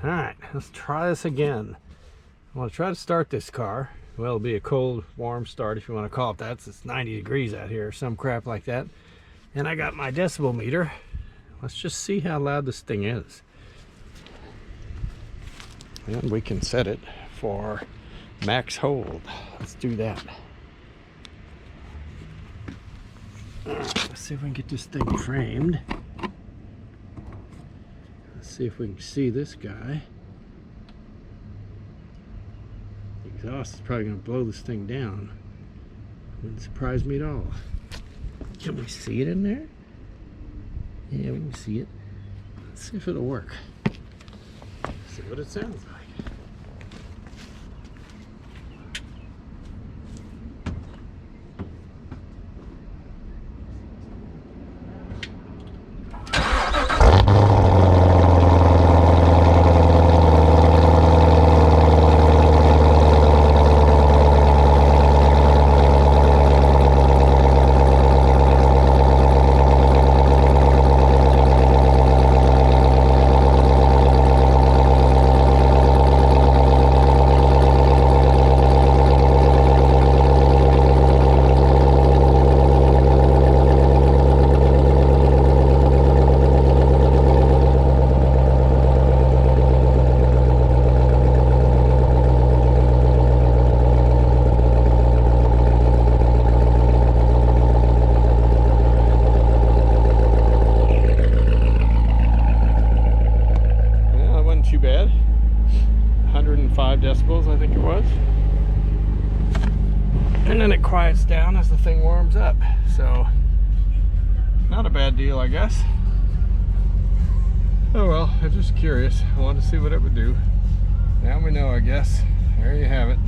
Alright, let's try this again. I want to try to start this car. Well, it'll be a cold, warm start if you want to call it that. It's 90 degrees out here or some crap like that. And I got my decibel meter. Let's just see how loud this thing is. And we can set it for max hold. Let's do that. Let's see if we can get this thing framed. Let's see if we can see this guy. The exhaust is probably going to blow this thing down. Wouldn't surprise me at all. Can we see it in there? Yeah, we can see it. Let's see if it'll work. See what it sounds like. Too bad. 105 decibels, I think it was. And then it quiets down as the thing warms up. So, not a bad deal, I guess. Oh well, I'm just curious. I wanted to see what it would do. Now we know, I guess. There you have it.